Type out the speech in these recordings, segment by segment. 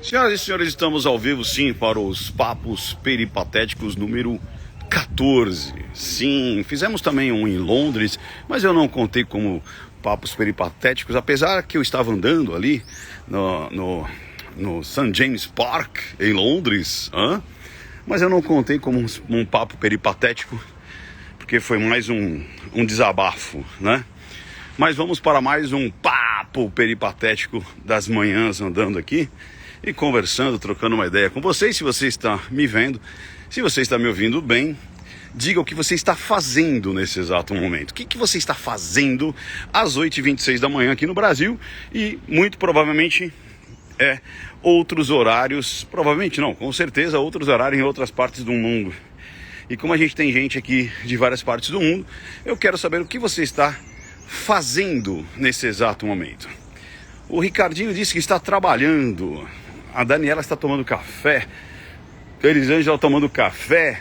Senhoras e senhores, estamos ao vivo sim para os Papos Peripatéticos número 14. Sim, fizemos também um em Londres, mas eu não contei como Papos Peripatéticos, apesar que eu estava andando ali no St. James Park, em Londres, mas eu não contei como um papo peripatético, porque foi mais um desabafo, né? Mas vamos para mais um papo peripatético das manhãs andando aqui e conversando, trocando uma ideia com vocês. Se você está me vendo, se você está me ouvindo bem, diga o que você está fazendo nesse exato momento. O que você está fazendo às 8h26 da manhã aqui no Brasil e muito provavelmente outros horários, provavelmente não, com certeza outros horários em outras partes do mundo. E como a gente tem gente aqui de várias partes do mundo, eu quero saber o que você está fazendo nesse exato momento. O Ricardinho disse que está trabalhando, a Daniela está tomando café, a Elisângela tomando café,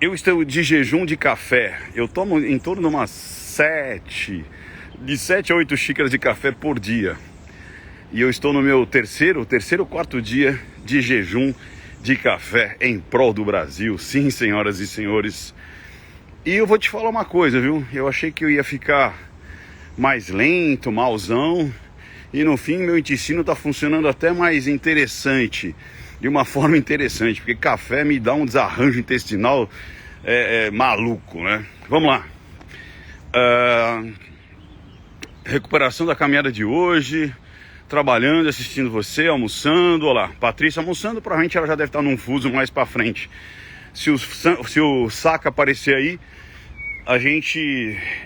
eu estou de jejum de café, eu tomo em torno de umas 7 a 8 xícaras de café por dia, e eu estou no meu terceiro ou quarto dia de jejum de café em prol do Brasil. Sim, senhoras e senhores. E eu vou te falar uma coisa, viu? Eu achei que eu ia ficar mais lento, malzão, e no fim meu intestino está funcionando até mais interessante, de uma forma interessante, porque café me dá um desarranjo intestinal maluco, né? Vamos lá. Recuperação da caminhada de hoje, trabalhando, assistindo você, almoçando. Olha lá, Patrícia almoçando, provavelmente ela já deve estar num fuso mais para frente. Se o Saka aparecer aí,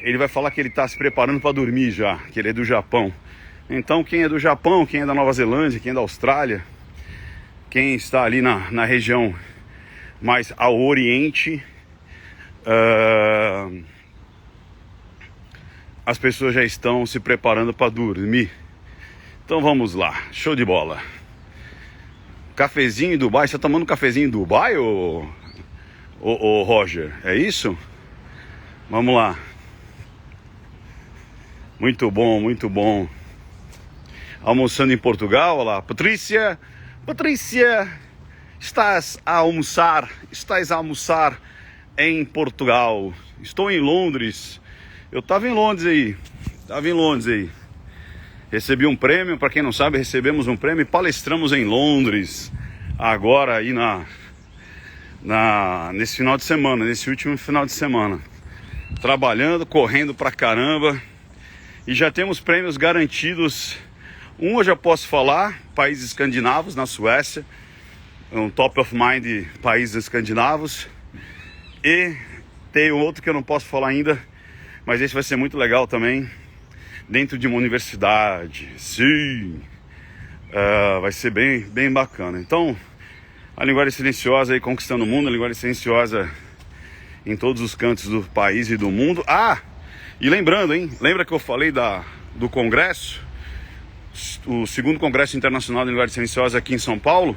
ele vai falar que ele está se preparando para dormir já, que ele é do Japão. Então quem é do Japão, quem é da Nova Zelândia, quem é da Austrália, quem está ali na região mais ao oriente, as pessoas já estão se preparando para dormir. Então vamos lá, show de bola. Cafezinho em Dubai, você está tomando cafezinho em Dubai, ô Roger? É isso? Vamos lá. Muito bom, muito bom. Almoçando em Portugal, olha lá. Patrícia, estás a almoçar em Portugal. Estou em Londres. Eu estava em Londres aí. Recebi um prêmio, para quem não sabe, recebemos um prêmio e palestramos em Londres. Agora aí nesse final de semana, nesse último final de semana. Trabalhando, correndo pra caramba. E já temos prêmios garantidos. Um eu já posso falar, países escandinavos, na Suécia. Um top of mind países escandinavos. E tem outro que eu não posso falar ainda, mas esse vai ser muito legal também. Dentro de uma universidade. Sim. Vai ser bem bacana. Então, a linguagem silenciosa aí conquistando o mundo, a linguagem silenciosa em todos os cantos do país e do mundo. E lembrando, lembra que eu falei do congresso, o segundo congresso internacional de linguagem silenciosa aqui em São Paulo?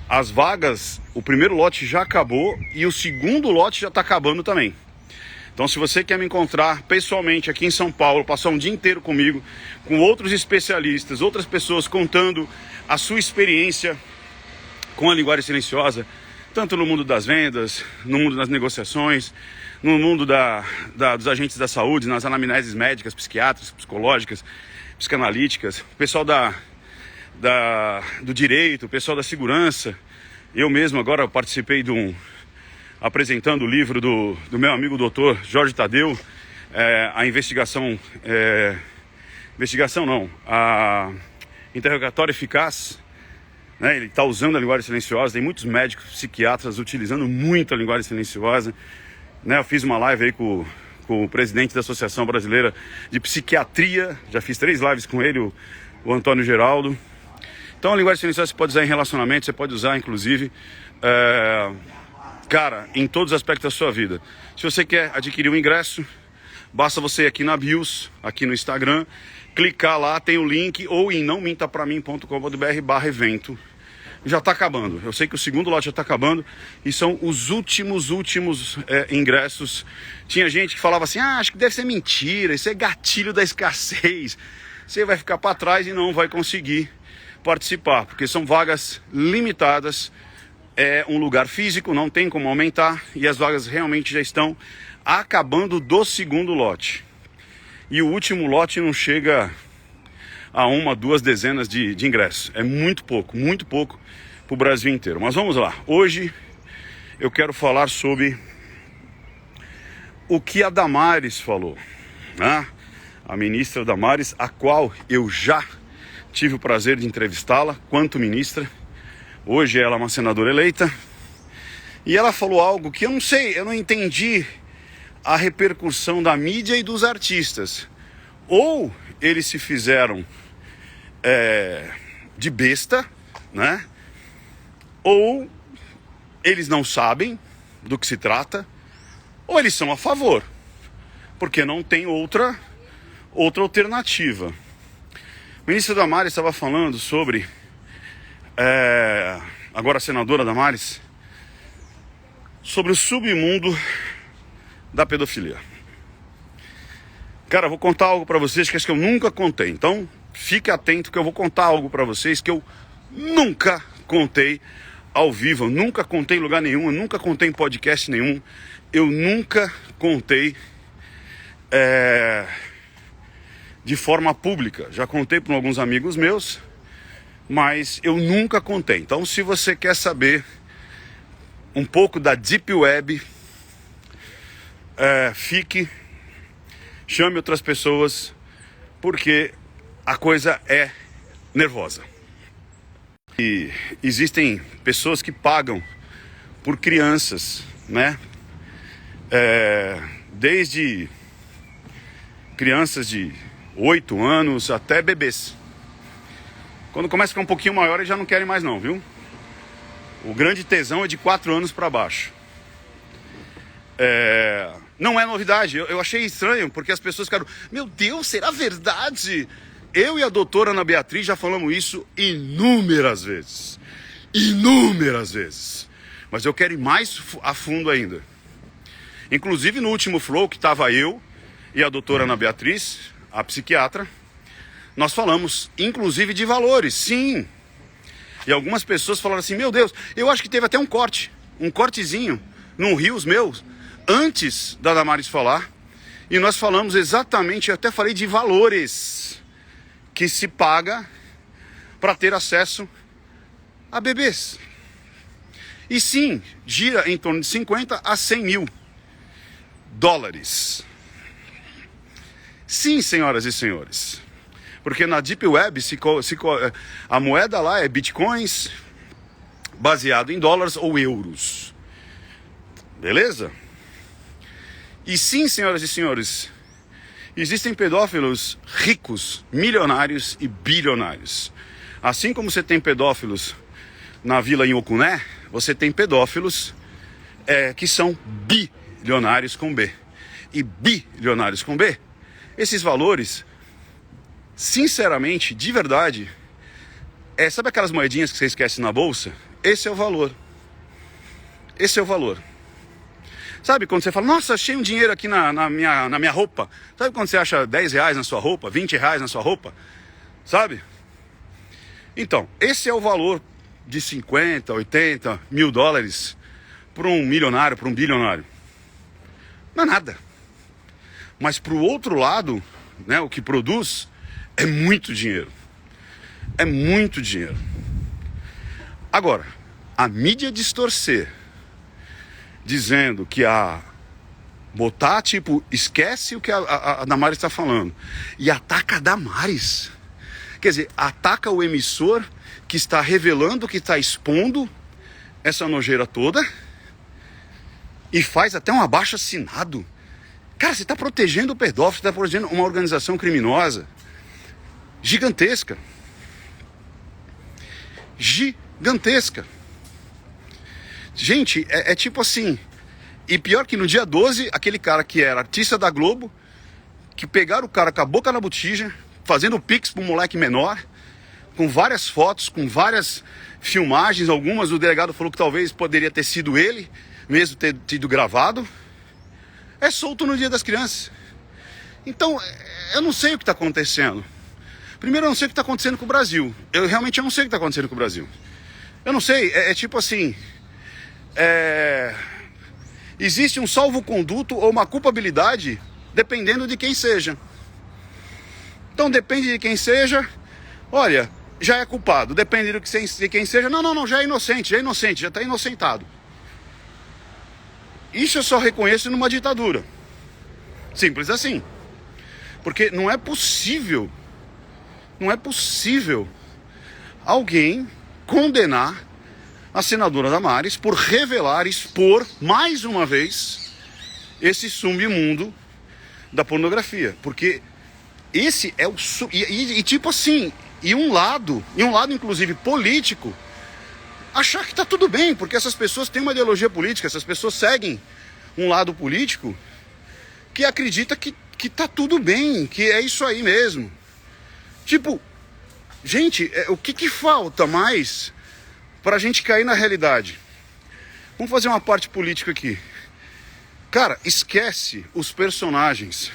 As vagas, o primeiro lote já acabou e o segundo lote já está acabando também. Então, se você quer me encontrar pessoalmente aqui em São Paulo, passar um dia inteiro comigo, com outros especialistas, outras pessoas contando a sua experiência com a linguagem silenciosa, tanto no mundo das vendas, no mundo das negociações, no mundo dos agentes da saúde, nas anamneses médicas, psiquiátricas, psicológicas, psicanalíticas, pessoal do direito, pessoal da segurança. Eu mesmo agora participei apresentando o livro do meu amigo doutor Jorge Tadeu, a interrogatório eficaz, né? Ele está usando a linguagem silenciosa, tem muitos médicos, psiquiatras utilizando muito a linguagem silenciosa, né? Eu fiz uma live aí com o presidente da Associação Brasileira de Psiquiatria, já fiz 3 lives com ele, o Antônio Geraldo. Então a linguagem silenciosa você pode usar em relacionamento, você pode usar inclusive cara, em todos os aspectos da sua vida. Se você quer adquirir um ingresso, basta você ir aqui na bios, aqui no Instagram, clicar lá, tem o link, ou em nãomintapramim.com.br/evento. Já está acabando. Eu sei que o segundo lote já está acabando e são os últimos ingressos. Tinha gente que falava assim, acho que deve ser mentira, isso é gatilho da escassez. Você vai ficar para trás e não vai conseguir participar, porque são vagas limitadas, é um lugar físico, não tem como aumentar, e as vagas realmente já estão acabando do segundo lote. E o último lote não chega a 1, 2 dezenas de ingressos. É muito pouco para o Brasil inteiro. Mas vamos lá. Hoje eu quero falar sobre o que a Damares falou, né? A ministra Damares, a qual eu já tive o prazer de entrevistá-la quanto ministra. Hoje ela é uma senadora eleita. E ela falou algo que eu não sei, eu não entendi a repercussão da mídia e dos artistas. Ou eles se fizeram de besta, né? Ou eles não sabem do que se trata, ou eles são a favor, porque não tem outra alternativa. O ministro Damares estava falando sobre, agora a senadora Damares, sobre o submundo da pedofilia. Cara, eu vou contar algo para vocês que acho que eu nunca contei. Então, fique atento que eu vou contar algo para vocês que eu nunca contei ao vivo. Eu nunca contei em lugar nenhum, eu nunca contei em podcast nenhum. Eu nunca contei de forma pública. Já contei para alguns amigos meus, mas eu nunca contei. Então, se você quer saber um pouco da Deep Web, chame outras pessoas, porque a coisa é nervosa. E existem pessoas que pagam por crianças, né? Desde crianças de 8 anos até bebês. Quando começa a ficar um pouquinho maior, eles já não querem mais não, viu? O grande tesão é de 4 anos para baixo. Não é novidade, eu achei estranho, porque as pessoas ficaram, meu Deus, será verdade? Eu e a doutora Ana Beatriz já falamos isso inúmeras vezes. Mas eu quero ir mais a fundo ainda. Inclusive no último Flow, que estava eu e a doutora Ana Beatriz, a psiquiatra, nós falamos inclusive de valores, sim. E algumas pessoas falaram assim, meu Deus, eu acho que teve até um cortezinho num Rios meus, antes da Damares falar, e nós falamos exatamente, eu até falei de valores que se paga para ter acesso a bebês. E sim, gira em torno de 50 a 100 mil dólares. Sim, senhoras e senhores, porque na Deep Web a moeda lá é bitcoins baseado em dólares ou euros. Beleza? E sim, senhoras e senhores, existem pedófilos ricos, milionários e bilionários. Assim como você tem pedófilos na vila em Ocuné, você tem pedófilos que são bilionários com B. E bilionários com B, esses valores, sinceramente, de verdade, sabe aquelas moedinhas que você esquece na bolsa? Esse é o valor. Esse é o valor. Sabe quando você fala, nossa, achei um dinheiro aqui na minha roupa? Sabe quando você acha 10 reais na sua roupa, 20 reais na sua roupa? Sabe? Então, esse é o valor de 50, 80 mil dólares para um milionário, para um bilionário. Não é nada. Mas para o outro lado, né, o que produz é muito dinheiro. É muito dinheiro. Agora, a mídia distorcer, dizendo que botar, tipo, esquece o que a Damares está falando e ataca a Damares. Quer dizer, ataca o emissor que está revelando, que está expondo essa nojeira toda e faz até um abaixo-assinado. Cara, você está protegendo o pedófilo, você está protegendo uma organização criminosa gigantesca. Gigantesca. Gente, é tipo assim. E pior que no dia 12, aquele cara que era artista da Globo, que pegaram o cara com a boca na botija, fazendo pix pro moleque menor, com várias fotos, com várias filmagens, algumas o delegado falou que talvez poderia ter sido ele, mesmo ter tido gravado, é solto no Dia das Crianças. Então, eu não sei o que está acontecendo. Primeiro, eu não sei o que está acontecendo com o Brasil. Eu realmente não sei o que está acontecendo com o Brasil. Eu não sei, é tipo assim... Existe um salvo-conduto ou uma culpabilidade dependendo de quem seja. Então depende de quem seja, olha, já é culpado. Depende de quem seja, não, já é inocente, já está inocentado. Isso eu só reconheço numa ditadura. Simples assim. Porque não é possível alguém condenar a senadora Damares por revelar, expor mais uma vez esse submundo da pornografia. Porque esse é o... tipo assim, e um lado inclusive político, achar que tá tudo bem, porque essas pessoas têm uma ideologia política, essas pessoas seguem um lado político que acredita que tá tudo bem, que é isso aí mesmo. Tipo, gente, o que falta mais pra gente cair na realidade? Vamos fazer uma parte política aqui. Cara, esquece os personagens,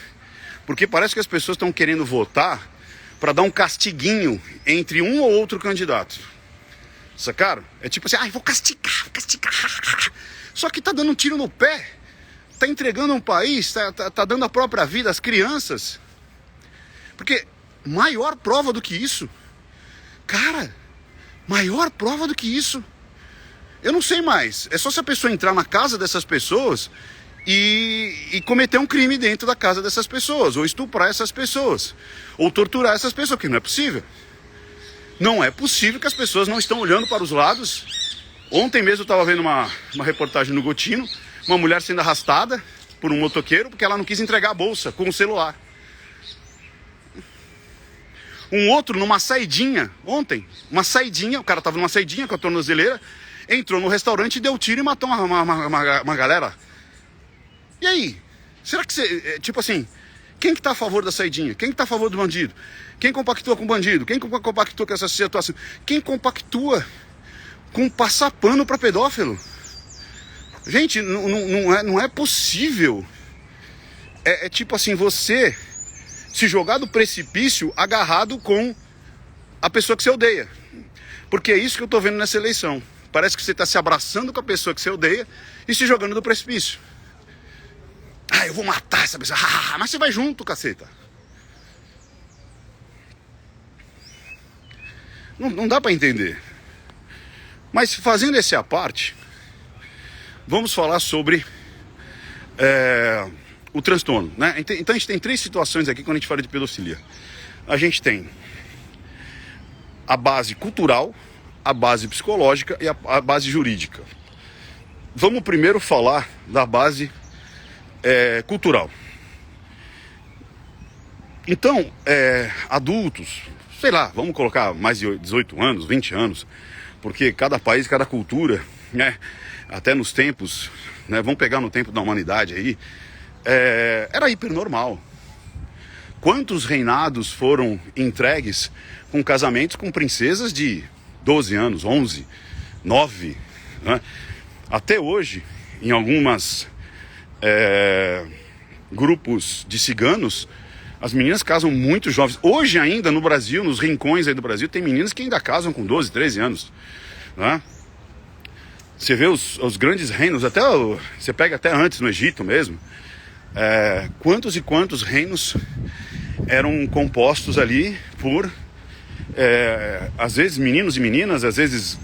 porque parece que as pessoas estão querendo votar pra dar um castiguinho entre um ou outro candidato. Sacaram? É tipo assim, vou castigar. Só que tá dando um tiro no pé, tá entregando um país, tá dando a própria vida às crianças. Porque maior prova do que isso, cara, maior prova do que isso, eu não sei mais. É só se a pessoa entrar na casa dessas pessoas e cometer um crime dentro da casa dessas pessoas, ou estuprar essas pessoas, ou torturar essas pessoas, que não é possível. Não é possível que as pessoas não estão olhando para os lados. Ontem mesmo eu estava vendo uma reportagem no Gotino, uma mulher sendo arrastada por um motoqueiro porque ela não quis entregar a bolsa com o celular. Um outro numa saidinha, ontem, o cara estava numa saidinha com a tornozeleira, entrou no restaurante, deu tiro e matou uma galera. E aí? Será que você, tipo assim, quem que tá a favor da saidinha? Quem que tá a favor do bandido? Quem compactua com o bandido? Quem compactua com essa situação? Quem compactua com passar pano para pedófilo? Gente, não é possível. É tipo assim, você se jogar do precipício agarrado com a pessoa que você odeia. Porque é isso que eu tô vendo nessa eleição. Parece que você tá se abraçando com a pessoa que você odeia e se jogando do precipício. Eu vou matar essa pessoa. Mas você vai junto, caceta. Não dá pra entender. Mas fazendo esse à parte, vamos falar sobre o transtorno, né? Então a gente tem três situações aqui quando a gente fala de pedofilia. A gente tem a base cultural, a base psicológica e a base jurídica. Vamos primeiro falar da base cultural. Então, adultos, sei lá, vamos colocar mais de 18 anos, 20 anos, porque cada país, cada cultura, né, até nos tempos, né, vamos pegar no tempo da humanidade aí, era hipernormal. Quantos reinados foram entregues com casamentos com princesas de 12 anos, 11, 9, né? Até hoje, em algumas grupos de ciganos, as meninas casam muito jovens. Hoje ainda no Brasil, nos rincões aí do Brasil, tem meninas que ainda casam com 12, 13 anos, né? Você vê os grandes reinos, você pega até antes no Egito mesmo, quantos e quantos reinos eram compostos ali por às vezes meninos e meninas, às vezes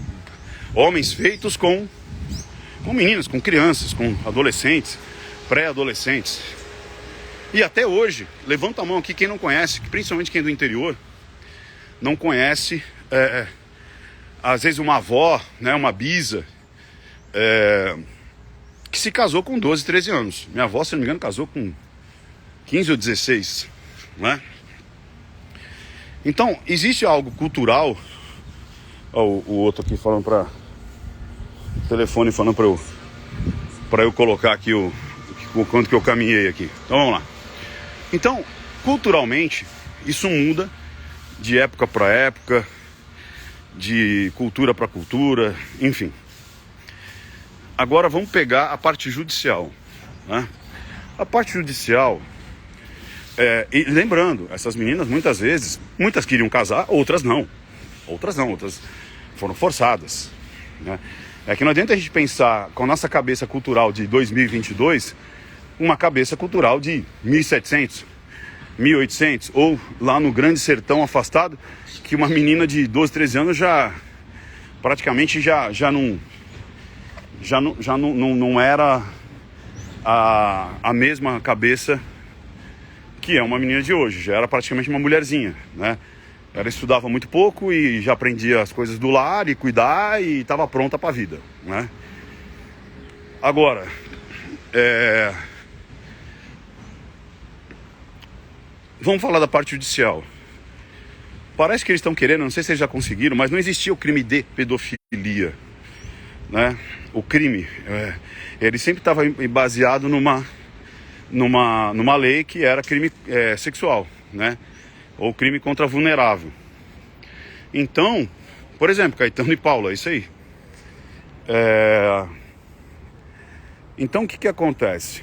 homens feitos com meninas, com crianças, com adolescentes, pré-adolescentes. E até hoje, levanta a mão aqui quem não conhece, principalmente quem é do interior, não conhece, às vezes uma avó, né, uma bisa, que se casou com 12, 13 anos. Minha avó, se não me engano, casou com 15 ou 16, né? Então, existe algo cultural. O outro aqui falando telefone falando para eu colocar aqui o quanto que eu caminhei aqui. Então vamos lá. Então, culturalmente, isso muda de época para época, de cultura para cultura, enfim. Agora vamos pegar a parte judicial, né? A parte judicial, E lembrando, essas meninas muitas vezes, muitas queriam casar, outras não, outras foram forçadas, né? É que não adianta a gente pensar com a nossa cabeça cultural de 2022, uma cabeça cultural de 1700, 1800, ou lá no grande sertão afastado, que uma menina de 12, 13 anos já praticamente já não era a mesma cabeça que é uma menina de hoje, já era praticamente uma mulherzinha, né? Ela estudava muito pouco e já aprendia as coisas do lar e cuidar e estava pronta para a vida, né? Agora, vamos falar da parte judicial. Parece que eles estão querendo, não sei se eles já conseguiram, mas não existia o crime de pedofilia, né? O crime, ele sempre estava baseado numa lei que era crime sexual, né? Ou crime contra vulnerável. Então, por exemplo, Caetano e Paula, é isso aí. Então, o que acontece?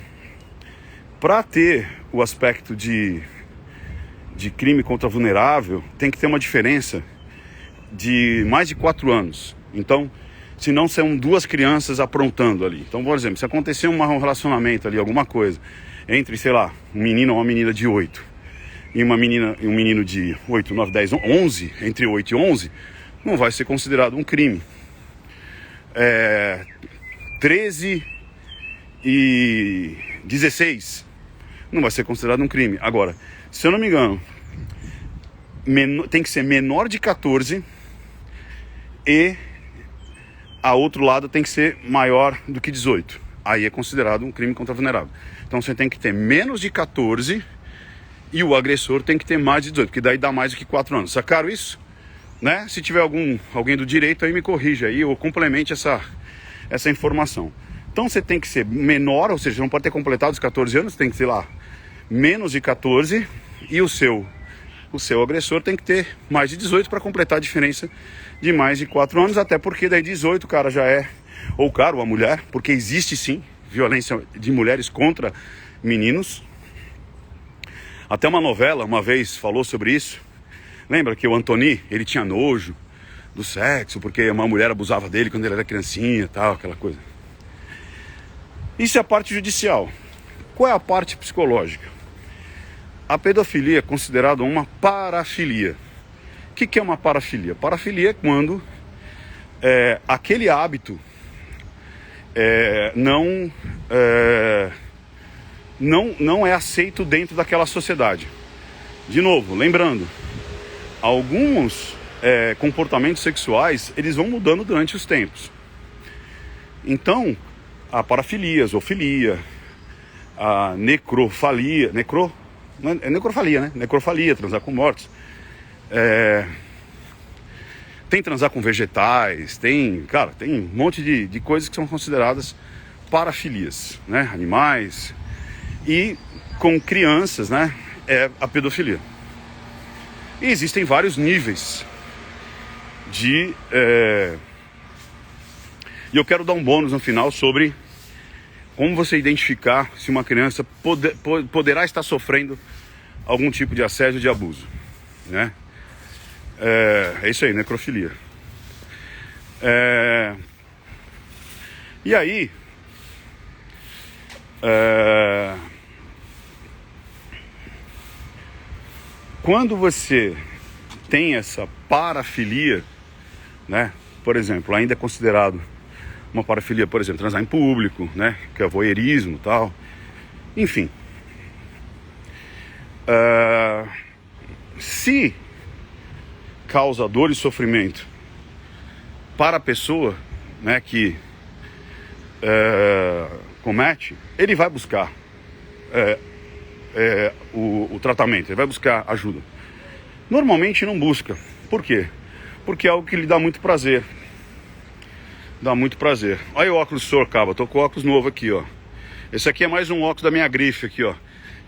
Para ter o aspecto de crime contra vulnerável, tem que ter uma diferença de mais de 4 anos. Então, se não são 2 crianças aprontando ali. Então, por exemplo, se acontecer um relacionamento ali, alguma coisa, entre, sei lá, um menino ou uma menina de 8 e uma menina e um menino de 8, 9, 10, 11, entre 8 e 11, não vai ser considerado um crime. 13 e 16 não vai ser considerado um crime. Agora, se eu não me engano, tem que ser menor de 14 e a outro lado tem que ser maior do que 18. Aí é considerado um crime contra vulnerável. Então você tem que ter menos de 14 e o agressor tem que ter mais de 18, porque daí dá mais do que 4 anos. Sacaram isso? Né? Se tiver alguém do direito aí me corrija aí ou complemente essa informação. Então você tem que ser menor, ou seja, não pode ter completado os 14 anos, tem que ser lá menos de 14 e o seu agressor tem que ter mais de 18 para completar a diferença de mais de 4 anos, até porque daí 18 o cara já é, ou o cara ou a mulher, porque existe sim violência de mulheres contra meninos. Até uma novela uma vez falou sobre isso. Lembra que o Antoni, ele tinha nojo do sexo, porque uma mulher abusava dele quando ele era criancinha e tal, aquela coisa. Isso é a parte judicial. Qual é a parte psicológica? A pedofilia é considerada uma parafilia. O que é uma parafilia? Parafilia é quando aquele hábito não é aceito dentro daquela sociedade. De novo, lembrando, alguns comportamentos sexuais, eles vão mudando durante os tempos. Então, a parafilia, a zoofilia, a necrofalia, é necrofalia, né? Necrofalia, transar com mortos. Tem transar com vegetais, tem um monte de coisas que são consideradas parafilias, né? Animais. E com crianças, né? É a pedofilia. E existem vários níveis de... E eu quero dar um bônus no final sobre como você identificar se uma criança poderá estar sofrendo algum tipo de assédio, de abuso, né? É isso aí, necrofilia. E aí... quando você tem essa parafilia, né? Por exemplo, ainda é considerado uma parafilia, por exemplo, transar em público, né? Que é voyeurismo e tal. Enfim. Se causa dor e sofrimento para a pessoa, né, que comete, ele vai buscar o tratamento, ele vai buscar ajuda. Normalmente não busca. Por quê? Porque é algo que lhe dá muito prazer. Dá muito prazer. Olha o óculos Sorocaba, tô com o óculos novo aqui, ó. Esse aqui é mais um óculos da minha grife aqui, ó.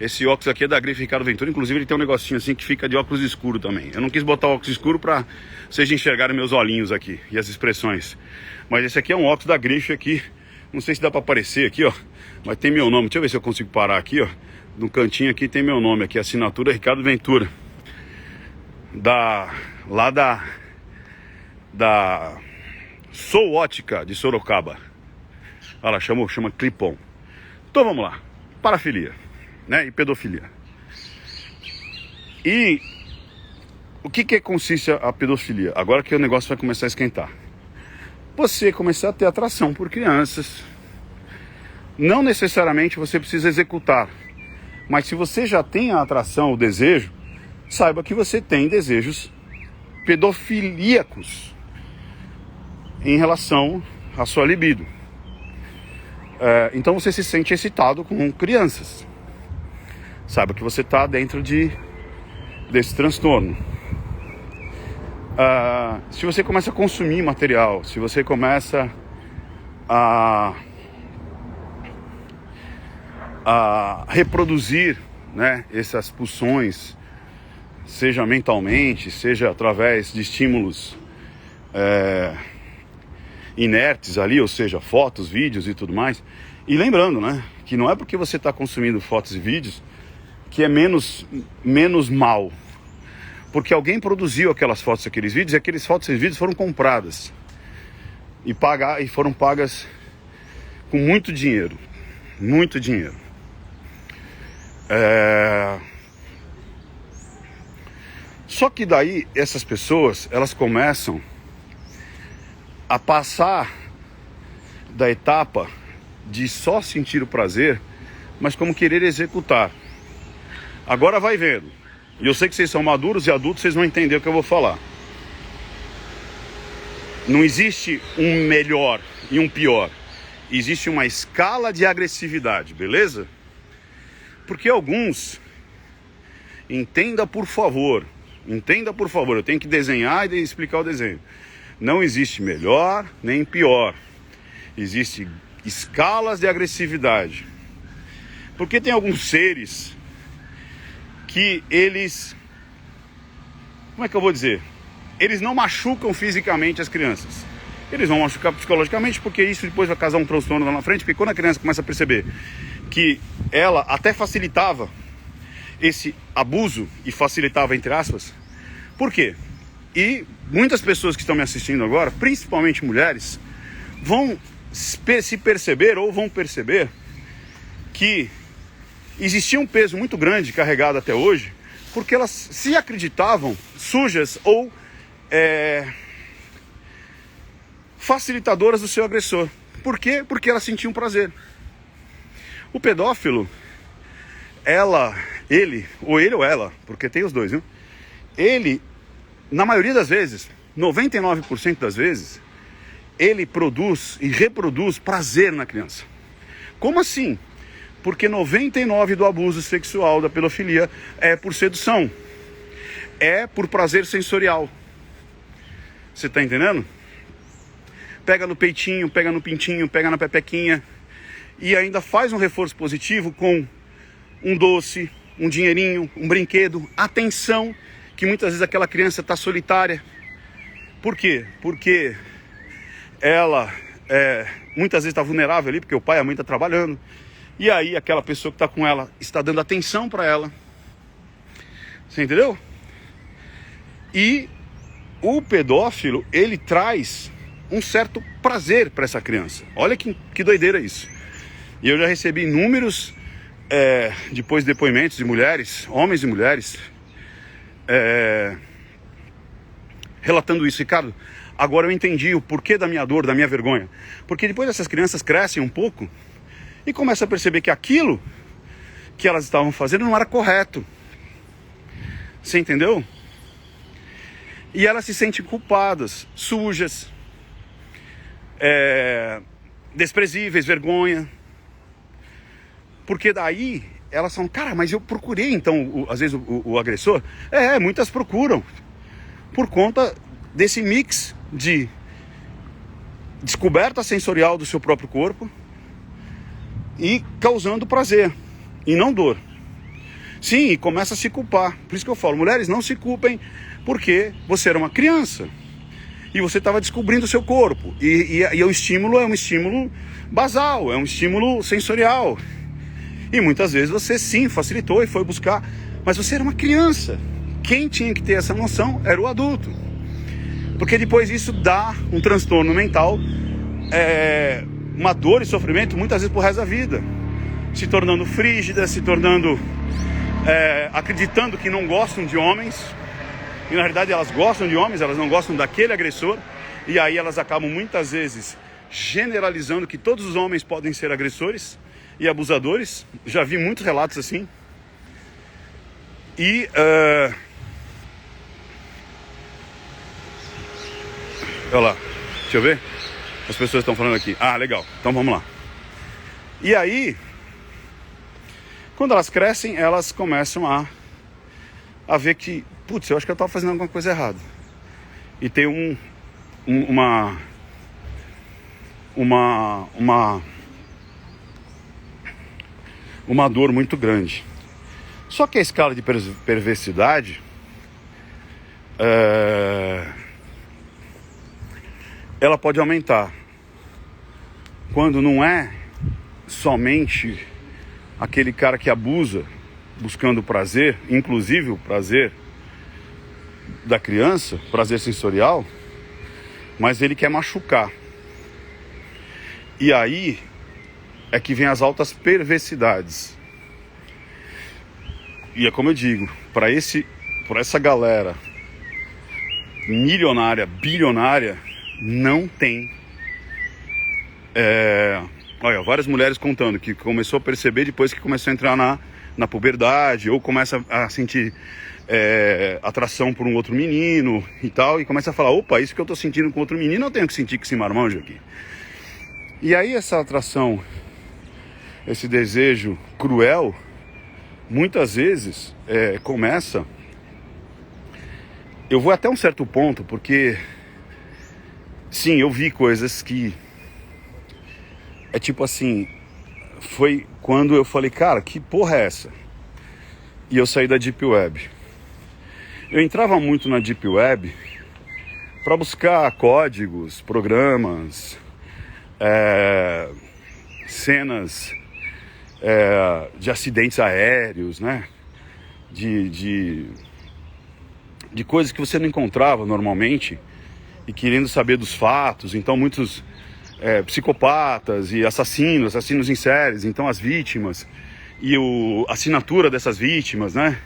Esse óculos aqui é da grife Ricardo Ventura. Inclusive ele tem um negocinho assim que fica de óculos escuro também. Eu não quis botar o óculos escuro pra vocês enxergarem meus olhinhos aqui e as expressões. Mas esse aqui é um óculos da grife aqui. Não sei se dá pra aparecer aqui, ó. Mas tem meu nome. Deixa eu ver se eu consigo parar aqui, ó. no cantinho aqui tem meu nome aqui, assinatura Ricardo Ventura. Lá da Sou Ótica de Sorocaba. Ela chama Clipon. Então vamos lá. Parafilia, né? E pedofilia. E o que consiste a pedofilia? Agora que o negócio vai começar a esquentar. Você começar a ter atração por crianças. Não necessariamente você precisa executar. Mas se você já tem a atração, o desejo, saiba que você tem desejos pedofilíacos em relação à sua libido. Então você se sente excitado com crianças. Saiba que você está dentro desse transtorno. Se você começa a consumir material, se você começa a reproduzir, né, essas pulsões, seja mentalmente, seja através de estímulos inertes ali, ou seja, fotos, vídeos e tudo mais. E lembrando, né, que não é porque você está consumindo fotos e vídeos que é menos mal. Porque alguém produziu aquelas fotos, aqueles vídeos, e aqueles fotos e vídeos foram compradas e foram pagas com muito dinheiro. Muito dinheiro. Só que daí essas pessoas, elas começam a passar da etapa de só sentir o prazer, mas como querer executar. Agora vai vendo. E eu sei que vocês são maduros e adultos, vocês vão entender o que eu vou falar. Não existe um melhor e um pior. Existe uma escala de agressividade, beleza? Porque alguns... Entenda por favor, eu tenho que desenhar e explicar o desenho. Não existe melhor nem pior. Existem escalas de agressividade. Porque tem alguns seres que eles... Como é que eu vou dizer? Eles não machucam fisicamente as crianças. Eles vão machucar psicologicamente, porque isso depois vai causar um transtorno lá na frente. Porque quando a criança começa a perceber que ela até facilitava esse abuso, e facilitava entre aspas, por quê? E muitas pessoas que estão me assistindo agora, principalmente mulheres, vão se perceber ou vão perceber que existia um peso muito grande carregado até hoje, porque elas se acreditavam sujas ou facilitadoras do seu agressor. Por quê? Porque elas sentiam prazer. O pedófilo, ele ou ela, porque tem os dois, viu? Ele, na maioria das vezes, 99% das vezes, ele produz e reproduz prazer na criança. Como assim? Porque 99% do abuso sexual, da pedofilia, é por sedução. É por prazer sensorial. Você tá entendendo? Pega no peitinho, pega no pintinho, pega na pepequinha. E ainda faz um reforço positivo com um doce, um dinheirinho, um brinquedo, atenção, que muitas vezes aquela criança está solitária. Por quê? Porque ela muitas vezes está vulnerável ali, porque o pai e a mãe estão trabalhando. E aí aquela pessoa que está com ela está dando atenção para ela. Você entendeu? E o pedófilo, ele traz um certo prazer para essa criança. Olha que doideira isso. E eu já recebi inúmeros depoimentos de mulheres, homens e mulheres, relatando isso. Ricardo, agora eu entendi o porquê da minha dor, da minha vergonha. Porque depois essas crianças crescem um pouco e começam a perceber que aquilo que elas estavam fazendo não era correto. Você entendeu? E elas se sentem culpadas, sujas, desprezíveis, vergonha. Porque daí elas falam, cara, mas eu procurei então, às vezes, o agressor. Muitas procuram. Por conta desse mix de descoberta sensorial do seu próprio corpo e causando prazer e não dor. Sim, e começa a se culpar. Por isso que eu falo, mulheres, não se culpem, porque você era uma criança e você estava descobrindo o seu corpo. E o estímulo é um estímulo basal, é um estímulo sensorial. E muitas vezes você sim facilitou e foi buscar, mas você era uma criança. Quem tinha que ter essa noção era o adulto. Porque depois isso dá um transtorno mental, uma dor e sofrimento muitas vezes pro resto da vida. Se tornando frígida, se tornando... acreditando que não gostam de homens. E na realidade elas gostam de homens, elas não gostam daquele agressor. E aí elas acabam muitas vezes generalizando que todos os homens podem ser agressores e abusadores. Já vi muitos relatos assim. E olha lá, deixa eu ver. As pessoas estão falando aqui. Ah, legal, então vamos lá. E aí, quando elas crescem, elas começam a ver que, putz, eu acho que eu estava fazendo alguma coisa errada. E tem uma dor muito grande. Só que a escala de perversidade ela pode aumentar quando não é somente aquele cara que abusa buscando prazer, inclusive o prazer da criança, prazer sensorial, mas ele quer machucar. E aí é que vem as altas perversidades. E é como eu digo, para essa galera milionária, bilionária, não tem. Olha, várias mulheres contando que começou a perceber depois que começou a entrar na puberdade, ou começa a sentir atração por um outro menino e tal, e começa a falar, opa, isso que eu tô sentindo com outro menino, eu tenho que sentir com esse marmanjo aqui. E aí essa atração, esse desejo cruel, muitas vezes começa... Eu vou até um certo ponto, porque sim, eu vi coisas que tipo assim, foi quando eu falei, cara, que porra é essa? E eu saí da Deep Web. Eu entrava muito na Deep Web para buscar códigos, programas, cenas de acidentes aéreos, né? De coisas que você não encontrava normalmente, e querendo saber dos fatos. Então muitos psicopatas e assassinos em séries, então as vítimas e a assinatura dessas vítimas, né?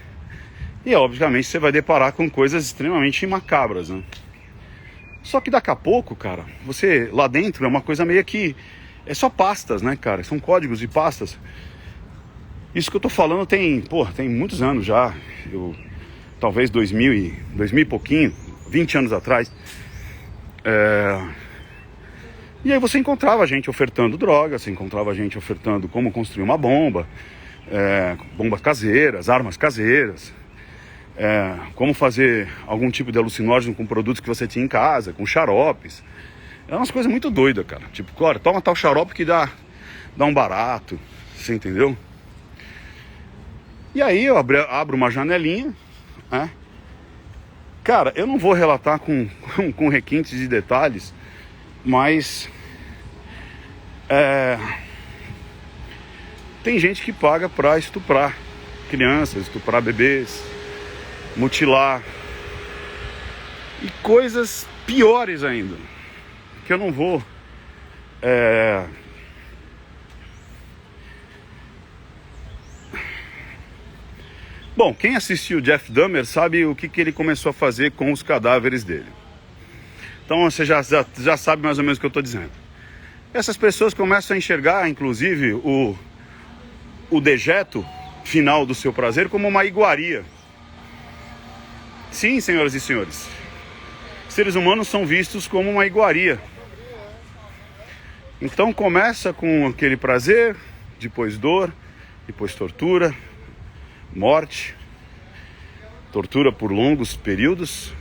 E obviamente você vai deparar com coisas extremamente macabras, né? Só que daqui a pouco, cara, você lá dentro é uma coisa meio que é só pastas, né, cara? São códigos e pastas. Isso que eu tô falando tem muitos anos já. Talvez 2000 e pouquinho, 20 anos atrás. E aí você encontrava gente ofertando droga, você encontrava gente ofertando como construir uma bomba, bombas caseiras, armas caseiras, como fazer algum tipo de alucinógeno com produtos que você tinha em casa, com xaropes. É umas coisas muito doidas, cara. Tipo, olha, toma tal xarope que dá um barato, você entendeu? E aí eu abro uma janelinha, né? Cara, eu não vou relatar com requintes de detalhes, mas tem gente que paga pra estuprar crianças, estuprar bebês, mutilar e coisas piores ainda, que eu não vou Bom, quem assistiu Jeff Dahmer sabe o que ele começou a fazer com os cadáveres dele. Então você já sabe mais ou menos o que eu estou dizendo. Essas pessoas começam a enxergar, inclusive, o dejeto final do seu prazer como uma iguaria. Sim, senhoras e senhores, seres humanos são vistos como uma iguaria. Então começa com aquele prazer, depois dor, depois tortura, morte, tortura por longos períodos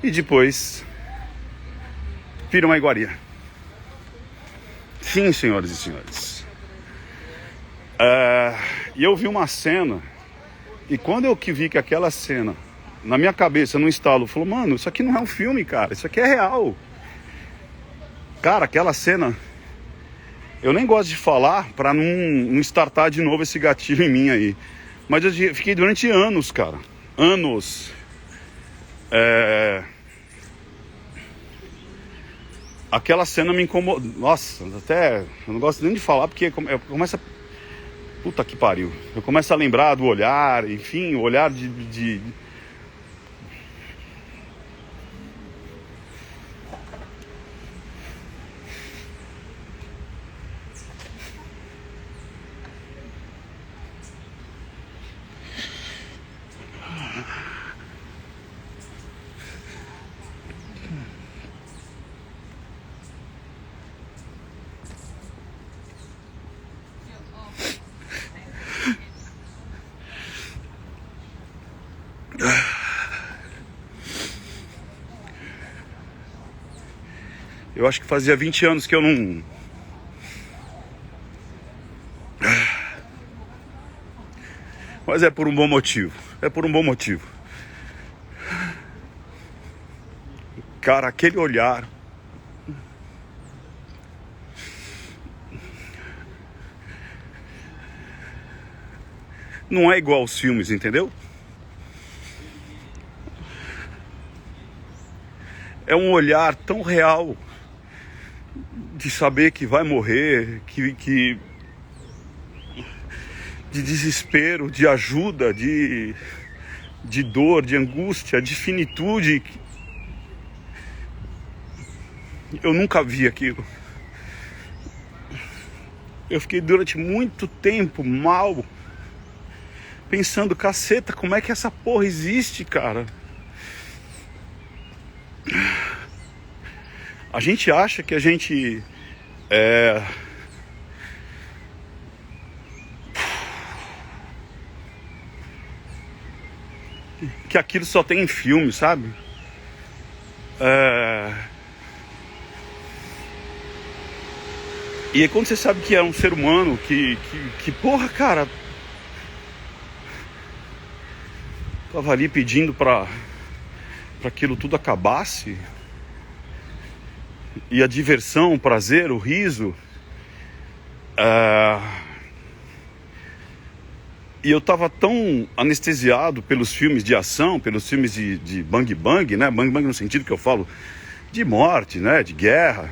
e depois vira uma iguaria. Sim, senhoras e senhores. E eu vi uma cena, e quando eu vi que aquela cena, na minha cabeça, no estalo, falou, mano, isso aqui não é um filme, cara, isso aqui é real. Cara, aquela cena Eu nem gosto de falar pra não startar de novo esse gatilho em mim aí. Mas eu fiquei durante anos, cara. Anos. Aquela cena me incomodou. Nossa, até eu não gosto nem de falar porque começa. Puta que pariu. Eu começo a lembrar do olhar, enfim, o olhar de... Eu acho que fazia 20 anos que eu não... Mas é por um bom motivo. É por um bom motivo. Cara, aquele olhar... Não é igual aos filmes, entendeu? É um olhar tão real de saber que vai morrer, de desespero, de ajuda, de dor, de angústia, de finitude. Eu nunca vi aquilo. Eu fiquei durante muito tempo mal, pensando, caceta, como é que essa porra existe, cara? A gente acha que a gente que aquilo só tem em filme, sabe? E aí quando você sabe que é um ser humano que porra, cara, tava ali pedindo pra aquilo tudo acabasse, e a diversão, o prazer, o riso, e eu tava tão anestesiado pelos filmes de ação, pelos filmes de bang bang, né? Bang bang no sentido que eu falo de morte, né? De guerra,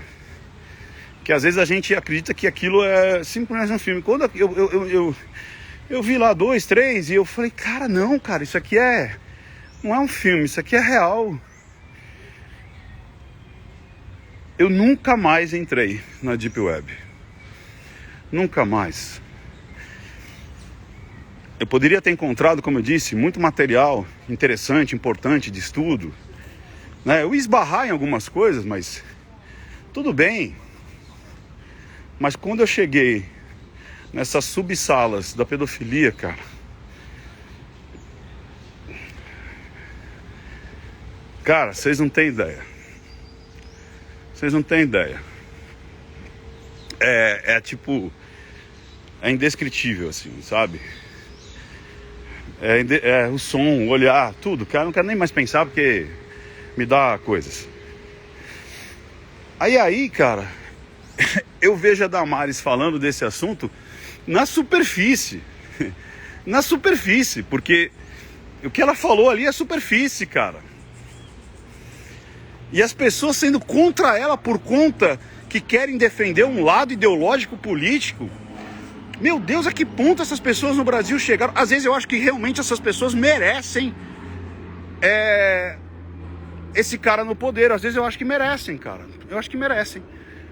que às vezes a gente acredita que aquilo é simplesmente um filme. Quando eu vi lá 2, 3 e eu falei, cara, não, cara, isso aqui não é um filme, isso aqui é real. Eu nunca mais entrei na Deep Web. Nunca mais. Eu poderia ter encontrado, como eu disse, muito material interessante, importante, de estudo, né? Eu ia esbarrar em algumas coisas, mas tudo bem. Mas quando eu cheguei nessas subsalas da pedofilia, cara, vocês não têm ideia. Vocês não têm ideia. Tipo, é indescritível, assim, sabe? O som, o olhar, tudo. Cara, não quero nem mais pensar porque me dá coisas. Aí, cara, eu vejo a Damares falando desse assunto na superfície. Na superfície, porque o que ela falou ali é superfície, cara. E as pessoas sendo contra ela por conta que querem defender um lado ideológico político. Meu Deus, a que ponto essas pessoas no Brasil chegaram? Às vezes eu acho que realmente essas pessoas merecem esse cara no poder. Às vezes eu acho que merecem, cara. Eu acho que merecem.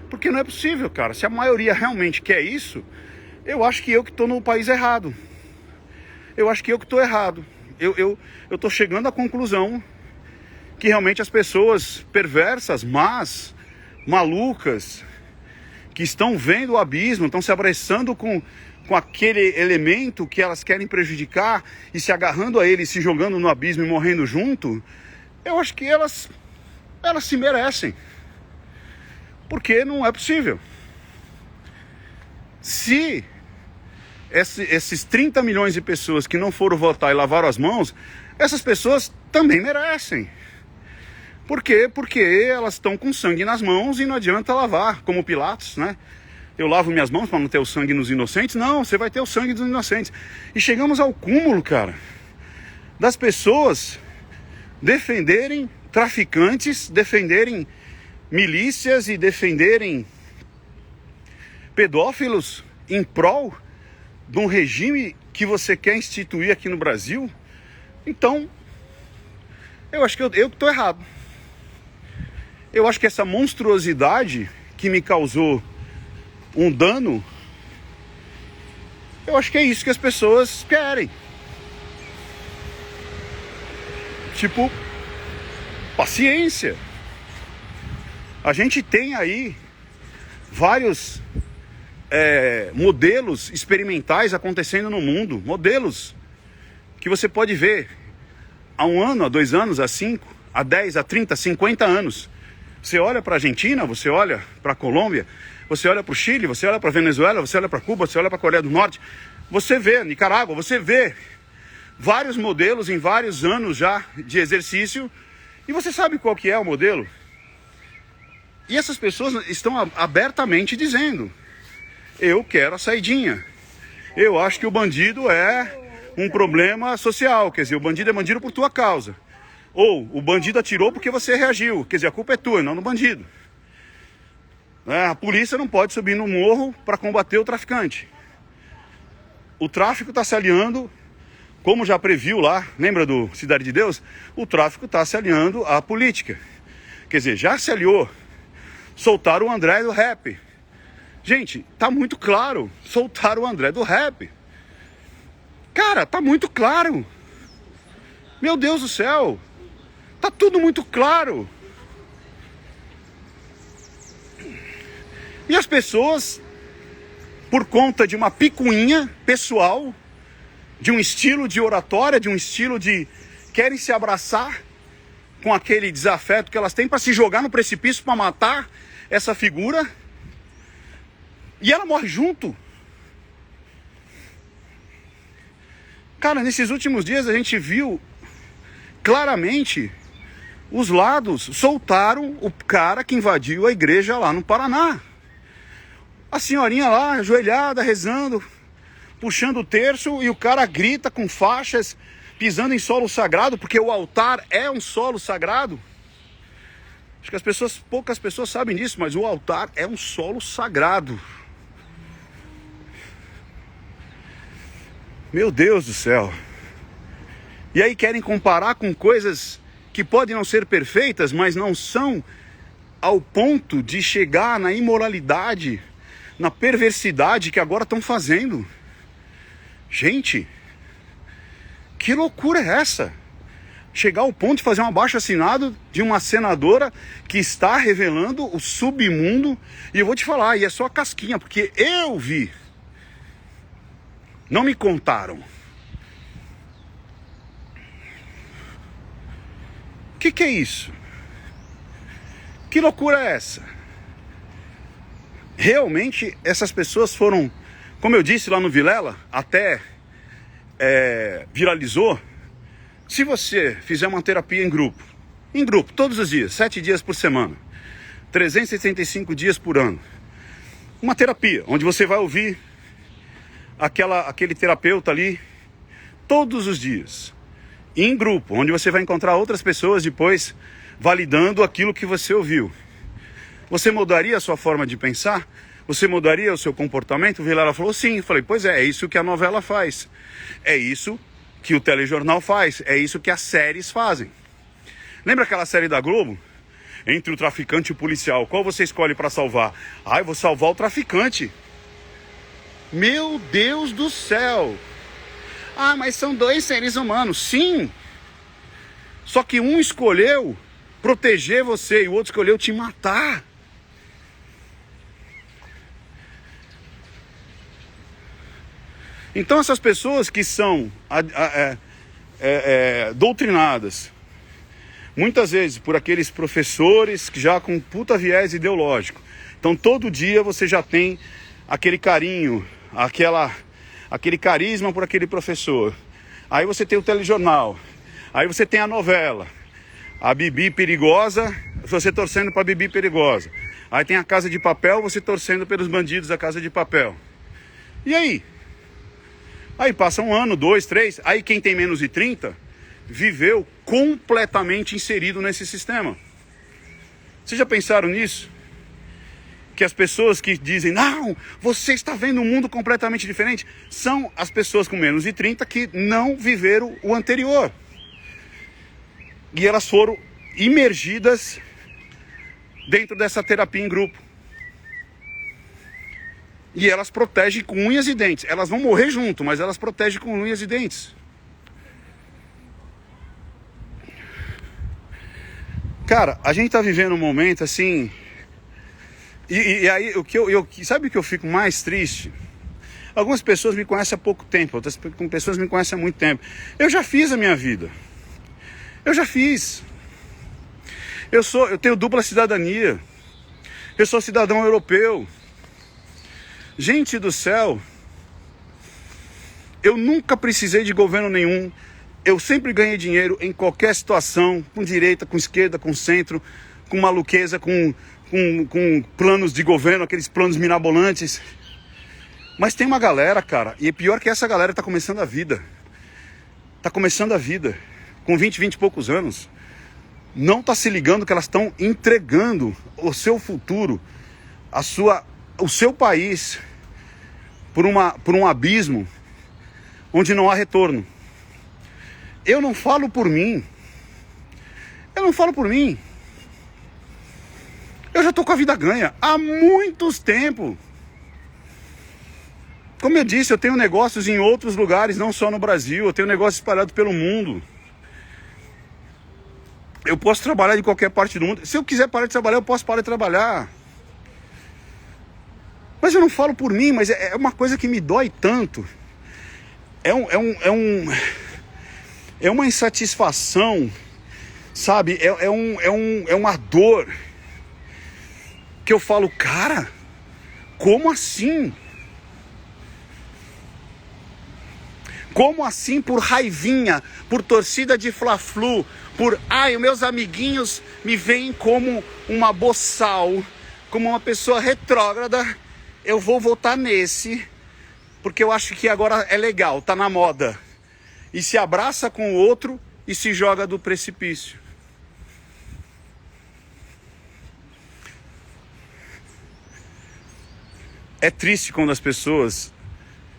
Porque não é possível, cara. Se a maioria realmente quer isso, eu acho que eu que tô no país errado. Eu acho que eu que tô errado. Eu tô chegando à conclusão que realmente as pessoas perversas, más, malucas, que estão vendo o abismo, estão se abraçando com aquele elemento que elas querem prejudicar e se agarrando a ele, se jogando no abismo e morrendo junto, eu acho que elas se merecem. Porque não é possível. Se esses 30 milhões de pessoas que não foram votar e lavaram as mãos, essas pessoas também merecem. Por quê? Porque elas estão com sangue nas mãos e não adianta lavar, como Pilatos, né? eu lavo minhas mãos para não ter o sangue nos inocentes. Não, você vai ter o sangue dos inocentes. E chegamos ao cúmulo, cara, das pessoas defenderem traficantes, defenderem milícias e defenderem pedófilos em prol de um regime que você quer instituir aqui no Brasil. Então, eu acho que eu estou errado. Eu acho que essa monstruosidade que me causou um dano, eu acho que é isso que as pessoas querem. Tipo, paciência. A gente tem aí vários modelos experimentais acontecendo no mundo. Modelos que você pode ver há 1 ano, há 2 anos, há 5, há 10, há 30, 50 anos. Você olha para a Argentina, você olha para a Colômbia, você olha para o Chile, você olha para a Venezuela, você olha para Cuba, você olha para a Coreia do Norte, você vê Nicarágua, você vê vários modelos em vários anos já de exercício, e você sabe qual que é o modelo? E essas pessoas estão abertamente dizendo: eu quero a saidinha. Eu acho que o bandido é um problema social, quer dizer, o bandido é bandido por tua causa. Ou o bandido atirou porque você reagiu, quer dizer, a culpa é tua, não do bandido. A polícia não pode subir no morro para combater o traficante. O tráfico está se aliando, como já previu lá, lembra do Cidade de Deus? O tráfico está se aliando à política. Quer dizer, já se aliou. Soltaram o André do rap. Gente, tá muito claro. Soltaram o André do rap. Cara, tá muito claro. Meu Deus do céu. Tá tudo muito claro. E as pessoas, por conta de uma picuinha pessoal, de um estilo de oratória, de um estilo de querem se abraçar com aquele desafeto que elas têm para se jogar no precipício para matar essa figura, e ela morre junto. Cara, nesses últimos dias a gente viu claramente os lados. Soltaram o cara que invadiu a igreja lá no Paraná. A senhorinha lá, ajoelhada, rezando, puxando o terço, e o cara grita com faixas, pisando em solo sagrado, porque o altar é um solo sagrado. Acho que poucas pessoas sabem disso, mas o altar é um solo sagrado. Meu Deus do céu. E aí querem comparar com coisas que podem não ser perfeitas, mas não são ao ponto de chegar na imoralidade, na perversidade que agora estão fazendo. Gente, que loucura é essa? Chegar ao ponto de fazer um abaixo-assinado de uma senadora que está revelando o submundo. E eu vou te falar, e é só a casquinha, porque eu vi. Não me contaram. O que é isso? Que loucura é essa? Realmente essas pessoas foram, como eu disse lá no Vilela, até viralizou. Se você fizer uma terapia em grupo, todos os dias, 7 dias por semana, 365 dias por ano, uma terapia onde você vai ouvir aquele terapeuta ali todos os dias, em grupo, onde você vai encontrar outras pessoas depois validando aquilo que você ouviu. Você mudaria a sua forma de pensar? Você mudaria o seu comportamento? O Vilela falou sim. Eu falei, pois é isso que a novela faz. É isso que o telejornal faz. É isso que as séries fazem. Lembra aquela série da Globo? Entre o traficante e o policial. Qual você escolhe para salvar? Ah, eu vou salvar o traficante. Meu Deus do céu. Ah, mas são 2 seres humanos. Sim. Só que um escolheu proteger você e o outro escolheu te matar. Então essas pessoas que são doutrinadas, muitas vezes por aqueles professores que já com puta viés ideológico, então todo dia você já tem aquele carinho, aquele carisma por aquele professor. Aí você tem o telejornal, aí você tem a novela, a Bibi perigosa você torcendo para Bibi perigosa. Aí tem a Casa de Papel, você torcendo pelos bandidos da Casa de Papel. E aí? Aí passa 1 ano, 2, 3, aí quem tem menos de 30 viveu completamente inserido nesse sistema. Vocês já pensaram nisso? Que as pessoas que dizem, não, você está vendo um mundo completamente diferente, são as pessoas com menos de 30 que não viveram o anterior. E elas foram imergidas dentro dessa terapia em grupo. E elas protegem com unhas e dentes. Elas vão morrer junto, mas elas protegem com unhas e dentes. Cara, a gente tá vivendo um momento assim... E aí, sabe o que eu fico mais triste? Algumas pessoas me conhecem há pouco tempo, outras pessoas me conhecem há muito tempo. Eu já fiz a minha vida. Eu já fiz. Eu tenho dupla cidadania. Eu sou cidadão europeu. Gente do céu. Eu nunca precisei de governo nenhum. Eu sempre ganhei dinheiro em qualquer situação, com direita, com esquerda, com centro, com maluqueza, com planos de governo, aqueles planos mirabolantes. Mas tem uma galera, cara, e é pior que essa galera tá começando a vida. Tá começando a vida. Com 20 e poucos anos. Não tá se ligando que elas estão entregando o seu futuro, o seu país, por um abismo onde não há retorno. Eu não falo por mim. Eu não falo por mim. Eu já tô com a vida ganha há muitos tempos. Como eu disse, eu tenho negócios em outros lugares, não só no Brasil. Eu tenho negócios espalhados pelo mundo. Eu posso trabalhar de qualquer parte do mundo. Se eu quiser parar de trabalhar, eu posso parar de trabalhar. Mas eu não falo por mim, mas é uma coisa que me dói tanto. É uma insatisfação, sabe? É uma dor que eu falo, cara, como assim? Como assim por raivinha, por torcida de Fla-Flu, por, os meus amiguinhos me veem como uma boçal, como uma pessoa retrógrada, eu vou votar nesse, porque eu acho que agora é legal, tá na moda. E se abraça com o outro e se joga do precipício. É triste quando as pessoas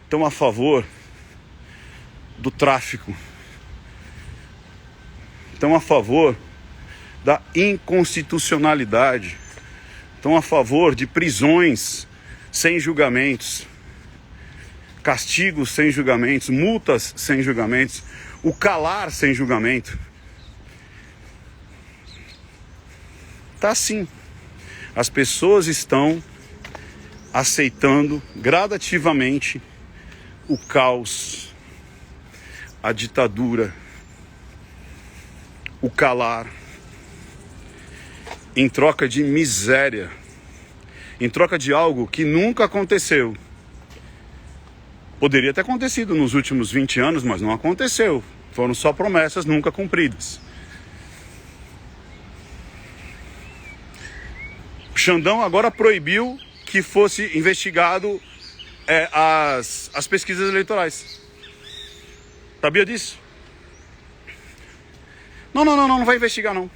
estão a favor do tráfico, estão a favor da inconstitucionalidade, estão a favor de prisões sem julgamentos, castigos sem julgamentos, multas sem julgamentos, o calar sem julgamento. Tá assim. As pessoas estão aceitando gradativamente o caos, a ditadura, o calar, em troca de miséria, em troca de algo que nunca aconteceu. Poderia ter acontecido nos últimos 20 anos, mas não aconteceu. Foram só promessas nunca cumpridas. O Xandão agora proibiu que fosse investigado as pesquisas eleitorais. Sabia disso? Não vai investigar não.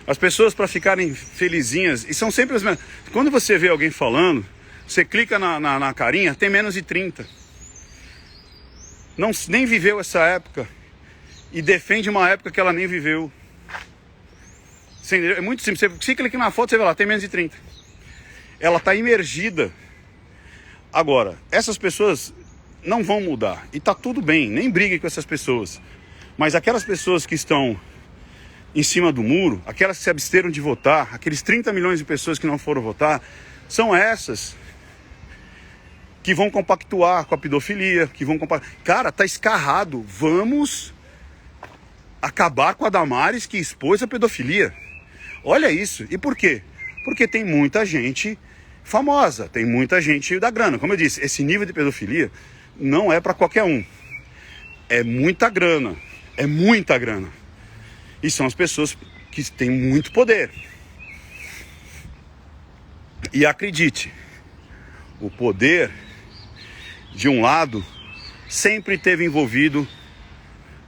As pessoas, para ficarem felizinhas, e são sempre as mesmas. Quando você vê alguém falando, você clica na carinha, tem menos de 30. Nem viveu essa época. E defende uma época que ela nem viveu. É muito simples. Você clica na foto, você vê lá, tem menos de 30. Ela está imergida. Agora, essas pessoas não vão mudar. E tá tudo bem, nem brigue com essas pessoas. Mas aquelas pessoas que estão em cima do muro, aquelas que se absteram de votar, aqueles 30 milhões de pessoas que não foram votar, são essas que vão compactuar com a pedofilia, que vão Cara, tá escarrado. Vamos acabar com a Damares que expôs a pedofilia. Olha isso. E por quê? Porque tem muita gente famosa, tem muita gente da grana. Como eu disse, esse nível de pedofilia não é para qualquer um. É muita grana. É muita grana. E são as pessoas que têm muito poder. E acredite, o poder de um lado sempre esteve envolvido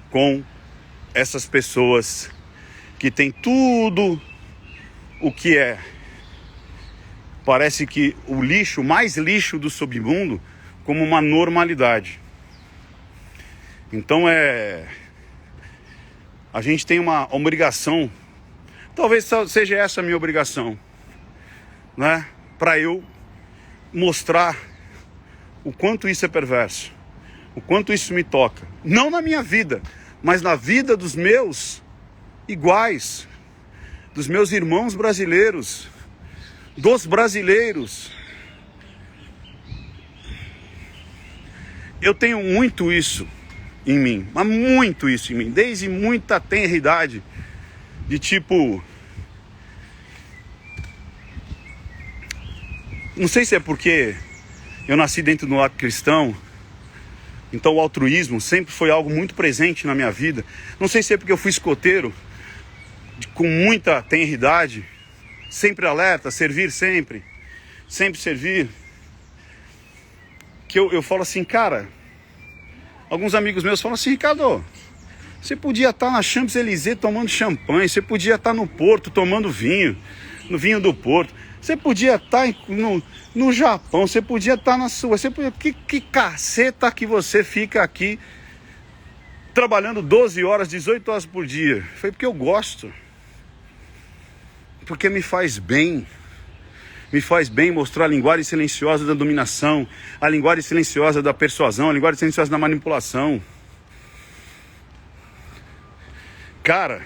com essas pessoas que têm tudo o que é. Parece que o lixo, mais lixo do submundo, como uma normalidade. Então a gente tem uma obrigação, talvez seja essa a minha obrigação, né? Para eu mostrar o quanto isso é perverso, o quanto isso me toca. Não na minha vida, mas na vida dos meus iguais, dos meus irmãos brasileiros, dos brasileiros. Eu tenho muito isso em mim, mas muito isso em mim, desde muita tenra idade, de tipo, não sei se é porque eu nasci dentro do lar cristão, então o altruísmo sempre foi algo muito presente na minha vida. Não sei se é porque eu fui escoteiro, com muita tenra idade, sempre alerta, servir sempre servir, que eu falo assim, cara, alguns amigos meus falam assim, Ricardo, você podia estar na Champs-Élysées tomando champanhe, você podia estar no Porto tomando vinho, no vinho do Porto, você podia estar no Japão, você podia estar na sua, que caceta que você fica aqui trabalhando 12 horas, 18 horas por dia? Foi porque eu gosto, porque me faz bem mostrar a linguagem silenciosa da dominação, a linguagem silenciosa da persuasão, a linguagem silenciosa da manipulação. Cara,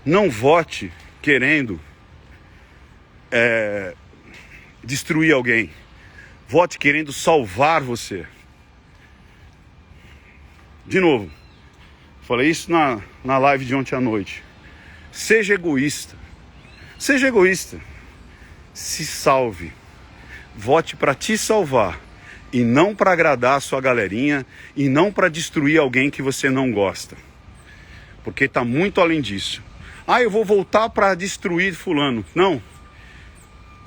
não vote querendo destruir alguém. Vote querendo salvar você. De novo, falei isso na live de ontem à noite. Seja egoísta. Seja egoísta. Se salve. Vote para te salvar. E não para agradar a sua galerinha. E não para destruir alguém que você não gosta. Porque está muito além disso. Ah, eu vou voltar para destruir fulano. Não.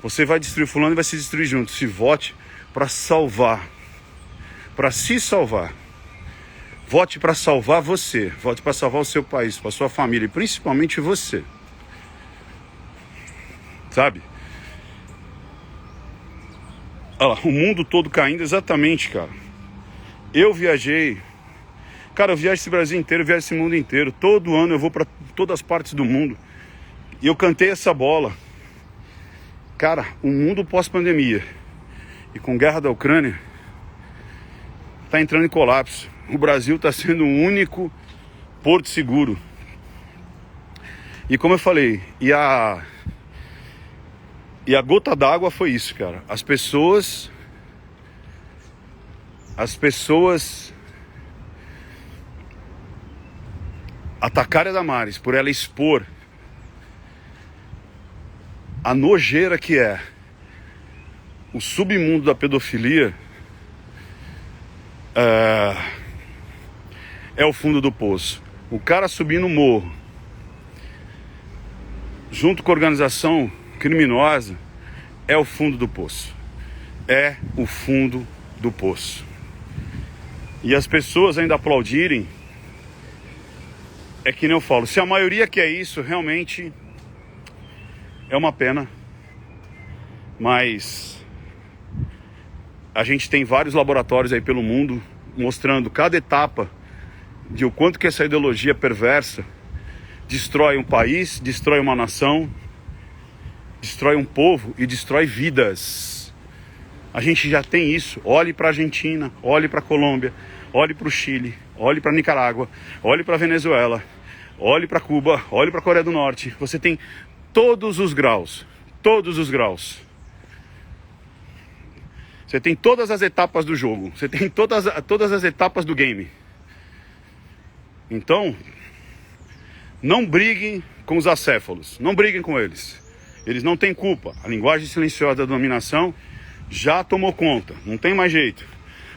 Você vai destruir fulano e vai se destruir junto. Se vote para salvar. Para se salvar. Vote para salvar você. Vote para salvar o seu país, para sua família. E principalmente você. Sabe? Olha lá, o mundo todo caindo, exatamente, cara. Eu viajei. Cara, eu viajo esse Brasil inteiro, eu viajo esse mundo inteiro. Todo ano eu vou para todas as partes do mundo. E eu cantei essa bola. Cara, o mundo pós-pandemia e com guerra da Ucrânia tá entrando em colapso. O Brasil tá sendo o único porto seguro. E como eu falei, e a gota d'água foi isso, cara. As pessoas atacaram a Damares por ela expor a nojeira que é o submundo da pedofilia. É o fundo do poço. O cara subir no morro junto com a organização criminosa é o fundo do poço. É o fundo do poço. E as pessoas ainda aplaudirem, é que nem eu falo, se a maioria quer isso, realmente é uma pena. Mas a gente tem vários laboratórios aí pelo mundo mostrando cada etapa de o quanto que essa ideologia perversa destrói um país, destrói uma nação, destrói um povo e destrói vidas. A gente já tem isso. Olhe para a Argentina, olhe para a Colômbia, olhe para o Chile, olhe para a Nicarágua, olhe para a Venezuela, olhe para Cuba, olhe para a Coreia do Norte. Você tem todos os graus, todos os graus. Você tem todas as etapas do jogo, você tem todas as etapas do game. Então, não briguem com os acéfalos, não briguem com eles. Eles não têm culpa. A linguagem silenciosa da dominação já tomou conta, não tem mais jeito.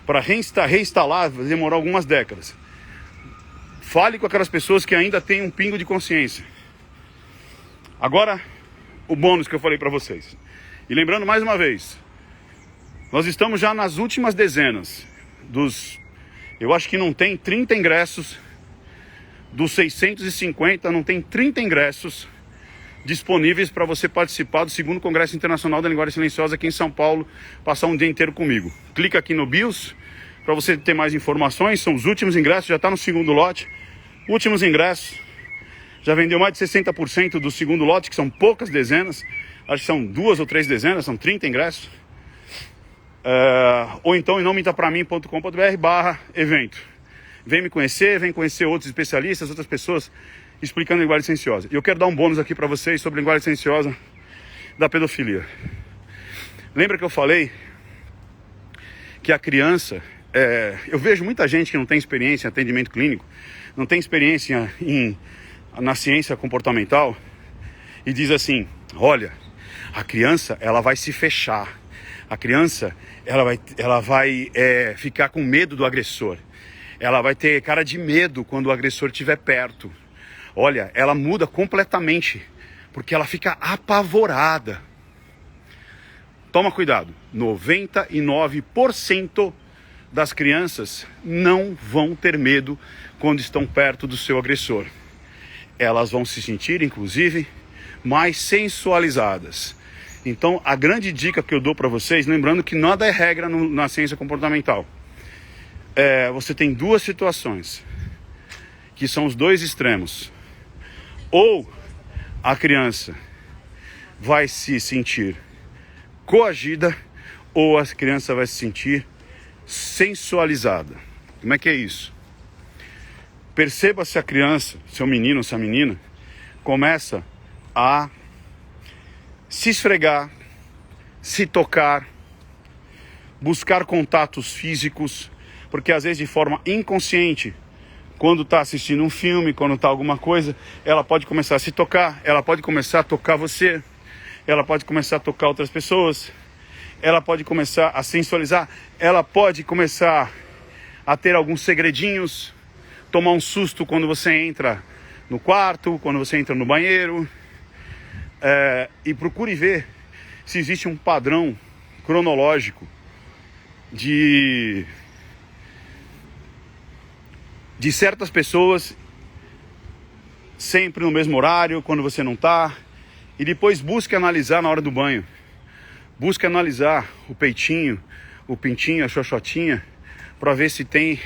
Para reinstalar vai demorar algumas décadas. Fale com aquelas pessoas que ainda têm um pingo de consciência. Agora, o bônus que eu falei para vocês. E lembrando mais uma vez, nós estamos já nas últimas dezenas dos... Eu acho que não tem 30 ingressos, dos 650, não tem 30 ingressos disponíveis para você participar do 2º Congresso Internacional da Linguagem Silenciosa aqui em São Paulo, passar um dia inteiro comigo. Clica aqui no BIOS para você ter mais informações. São os últimos ingressos, já está no 2º lote. Últimos ingressos, já vendeu mais de 60% do 2º lote, que são poucas dezenas. Acho que são 2 ou 3 dezenas, são 30 ingressos. Ou então em nomeitapramim.com.br/evento. Vem me conhecer, vem conhecer outros especialistas, outras pessoas explicando linguagem silenciosa. E eu quero dar um bônus aqui para vocês sobre linguagem silenciosa da pedofilia. Lembra que eu falei que a criança... eu vejo muita gente que não tem experiência em atendimento clínico, não tem experiência na ciência comportamental, e diz assim: olha, a criança ela vai se fechar, a criança ela vai ficar com medo do agressor, ela vai ter cara de medo quando o agressor estiver perto. Olha, ela muda completamente, porque ela fica apavorada. Toma cuidado, 99% das crianças não vão ter medo quando estão perto do seu agressor. Elas vão se sentir, inclusive, mais sensualizadas. Então, a grande dica que eu dou para vocês, lembrando que nada é regra na ciência comportamental. Você tem 2 situações, que são os 2 extremos. Ou a criança vai se sentir coagida, ou a criança vai se sentir sensualizada. Como é que é isso? Perceba se a criança, seu menino ou sua menina, começa a se esfregar, se tocar, buscar contatos físicos, porque às vezes de forma inconsciente, quando está assistindo um filme, quando está alguma coisa, ela pode começar a se tocar, ela pode começar a tocar você, ela pode começar a tocar outras pessoas, ela pode começar a sensualizar, ela pode começar a ter alguns segredinhos, tomar um susto quando você entra no quarto, quando você entra no banheiro. E procure ver se existe um padrão cronológico de certas pessoas sempre no mesmo horário, quando você não está. E depois busque analisar na hora do banho. Busque analisar o peitinho, o pintinho, a xoxotinha, para ver se tem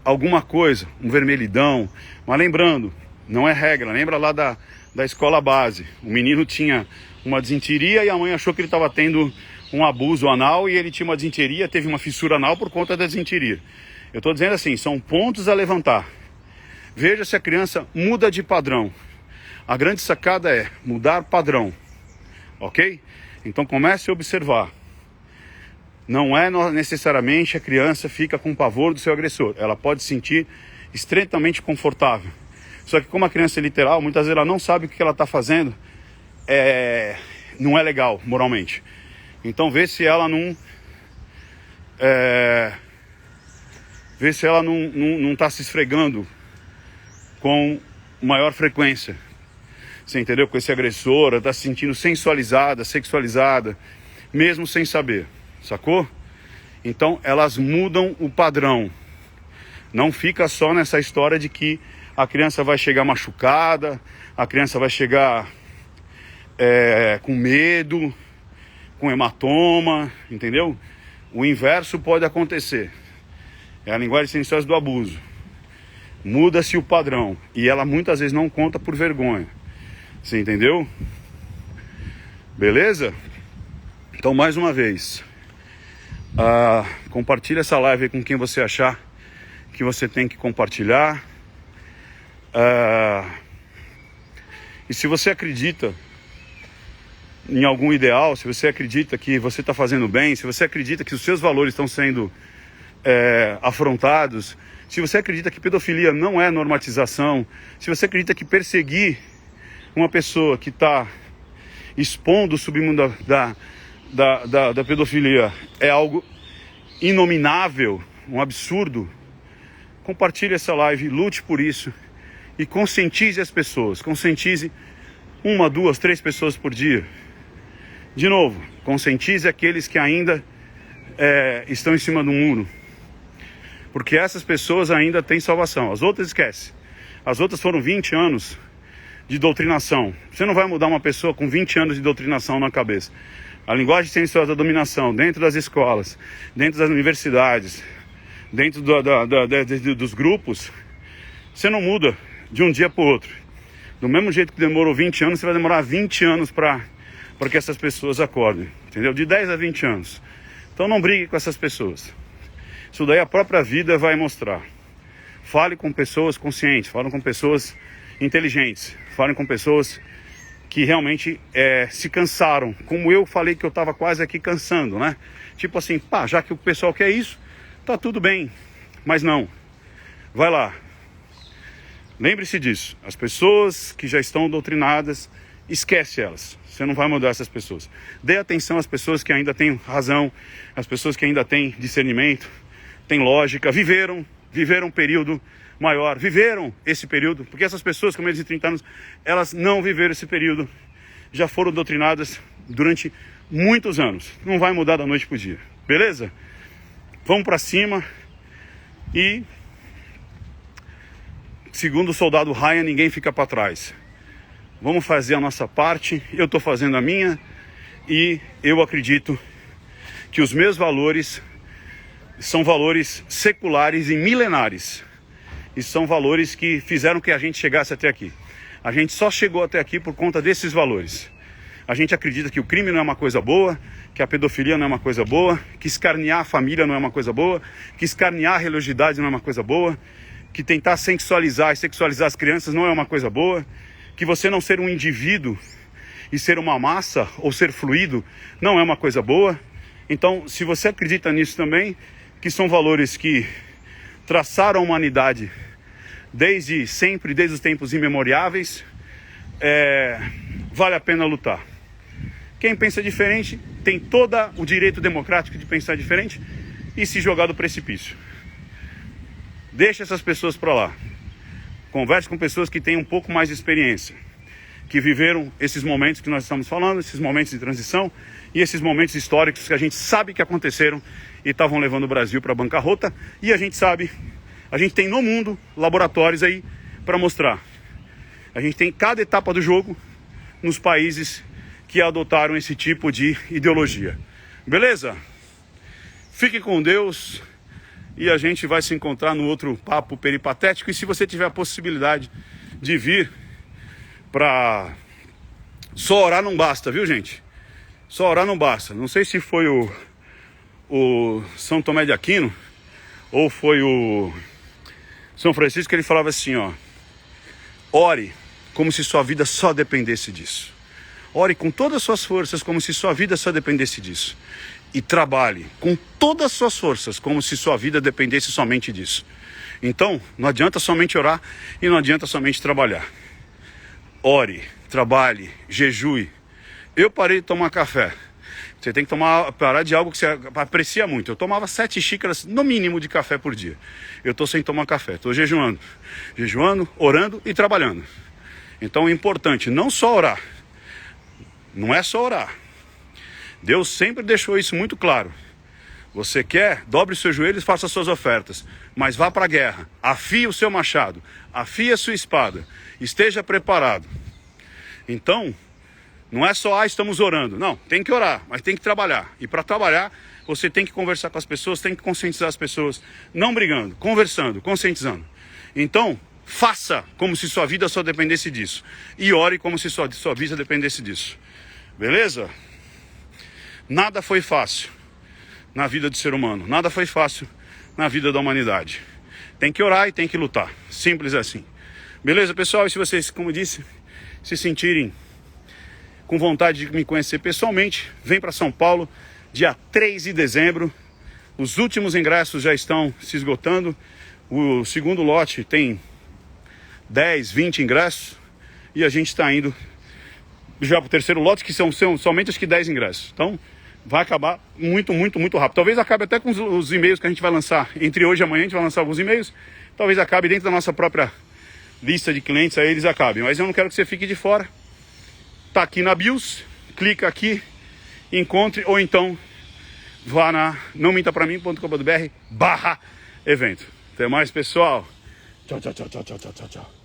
alguma coisa, um vermelhidão. Mas lembrando, não é regra. Lembra lá da escola base. O menino tinha uma disenteria e a mãe achou que ele estava tendo um abuso anal, e ele tinha uma disenteria, teve uma fissura anal por conta da disenteria. Eu estou dizendo assim, são pontos a levantar. Veja se a criança muda de padrão. A grande sacada é mudar padrão, ok? Então comece a observar. Não é necessariamente a criança fica com pavor do seu agressor. Ela pode se sentir extremamente confortável. Só que como a criança é literal, muitas vezes ela não sabe o que ela está fazendo. Não é legal moralmente. Então vê se ela não... Vê se ela não está se esfregando com maior frequência. Você entendeu? Com esse agressor, ela está se sentindo sensualizada, sexualizada, mesmo sem saber. Sacou? Então elas mudam o padrão. Não fica só nessa história de que a criança vai chegar machucada, a criança vai chegar com medo, com hematoma, entendeu? O inverso pode acontecer. É a linguagem silenciosa do abuso. Muda-se o padrão. E ela muitas vezes não conta por vergonha. Você entendeu? Beleza? Então, mais uma vez, compartilha essa live aí com quem você achar que você tem que compartilhar. E se você acredita em algum ideal, se você acredita que você está fazendo bem, se você acredita que os seus valores estão sendo afrontados, se você acredita que pedofilia não é normatização, se você acredita que perseguir uma pessoa que está expondo o submundo da pedofilia é algo inominável, um absurdo, compartilhe essa live, lute por isso e conscientize as pessoas. Conscientize 1, 2, 3 pessoas por dia. De novo, conscientize aqueles que ainda estão em cima do muro, porque essas pessoas ainda têm salvação. As outras esquece. As outras foram 20 anos de doutrinação. Você não vai mudar uma pessoa com 20 anos de doutrinação na cabeça. A linguagem silenciosa da dominação, dentro das escolas, dentro das universidades, dentro dos grupos, você não muda de um dia para o outro. Do mesmo jeito que demorou 20 anos, você vai demorar 20 anos para que essas pessoas acordem. Entendeu? De 10 a 20 anos. Então não brigue com essas pessoas. Isso daí a própria vida vai mostrar. Fale com pessoas conscientes, fale com pessoas inteligentes, fale com pessoas que realmente se cansaram, como eu falei que eu estava quase aqui cansando, né? Tipo assim, pá, já que o pessoal quer isso, tá tudo bem, mas não, vai lá. Lembre-se disso, as pessoas que já estão doutrinadas, esquece elas, você não vai mudar essas pessoas. Dê atenção às pessoas que ainda têm razão, às pessoas que ainda têm discernimento, têm lógica, viveram um período maior, viveram esse período, porque essas pessoas com menos de 30 anos, elas não viveram esse período, já foram doutrinadas durante muitos anos, não vai mudar da noite para o dia, beleza? Vamos para cima e, segundo o soldado Ryan, ninguém fica para trás. Vamos fazer a nossa parte, eu estou fazendo a minha e eu acredito que os meus valores são valores seculares e milenares. E são valores que fizeram que a gente chegasse até aqui. A gente só chegou até aqui por conta desses valores. A gente acredita que o crime não é uma coisa boa, que a pedofilia não é uma coisa boa, que escarnear a família não é uma coisa boa, que escarnear a religiosidade não é uma coisa boa, que tentar sexualizar e sexualizar as crianças não é uma coisa boa, que você não ser um indivíduo e ser uma massa ou ser fluido não é uma coisa boa. Então, se você acredita nisso também, que são valores que traçaram a humanidade desde sempre, desde os tempos imemoriáveis, vale a pena lutar. Quem pensa diferente tem todo o direito democrático de pensar diferente e se jogar do precipício. Deixa essas pessoas para lá. Converse com pessoas que têm um pouco mais de experiência, que viveram esses momentos que nós estamos falando, esses momentos de transição e esses momentos históricos que a gente sabe que aconteceram e estavam levando o Brasil para a bancarrota. E a gente sabe, a gente tem no mundo laboratórios aí para mostrar. A gente tem cada etapa do jogo nos países que adotaram esse tipo de ideologia. Beleza? Fique com Deus e a gente vai se encontrar no outro papo peripatético. E se você tiver a possibilidade de vir para... Só orar não basta, viu, gente? Só orar não basta. Não sei se foi o São Tomé de Aquino ou foi o São Francisco, que ele falava assim, ó: ore como se sua vida só dependesse disso. Ore com todas as suas forças como se sua vida só dependesse disso. E trabalhe com todas as suas forças como se sua vida dependesse somente disso. Então, não adianta somente orar e não adianta somente trabalhar. Ore, trabalhe, jejue. Eu parei de tomar café. Você tem que parar de algo que você aprecia muito. Eu tomava 7 xícaras, no mínimo, de café por dia. Eu estou sem tomar café, estou jejuando. Jejuando, orando e trabalhando. Então é importante não só orar. Não é só orar. Deus sempre deixou isso muito claro. Você quer? Dobre os seus joelhos e faça as suas ofertas. Mas vá para a guerra. Afie o seu machado. Afie a sua espada. Esteja preparado. Então, não é só, estamos orando. Não, tem que orar, mas tem que trabalhar. E para trabalhar, você tem que conversar com as pessoas, tem que conscientizar as pessoas. Não brigando, conversando, conscientizando. Então, faça como se sua vida só dependesse disso. E ore como se sua vida dependesse disso. Beleza? Nada foi fácil na vida do ser humano. Nada foi fácil na vida da humanidade. Tem que orar e tem que lutar. Simples assim. Beleza, pessoal? E se vocês, como eu disse, se sentirem com vontade de me conhecer pessoalmente, vem para São Paulo, dia 3 de dezembro. Os últimos ingressos já estão se esgotando. O segundo lote tem 10, 20 ingressos. E a gente está indo já para o terceiro lote, que são somente acho que 10 ingressos. Então, vai acabar muito rápido. Talvez acabe até com os e-mails que a gente vai lançar. Entre hoje e amanhã a gente vai lançar alguns e-mails. talvez acabe dentro da nossa própria lista de clientes, aí eles acabem. Mas eu não quero que você fique de fora. Tá aqui na BIOS, clica aqui, encontre, ou então vá na nãomintapramim.com.br/evento. Até mais, pessoal. Tchau, tchau, tchau, tchau, tchau, tchau, tchau.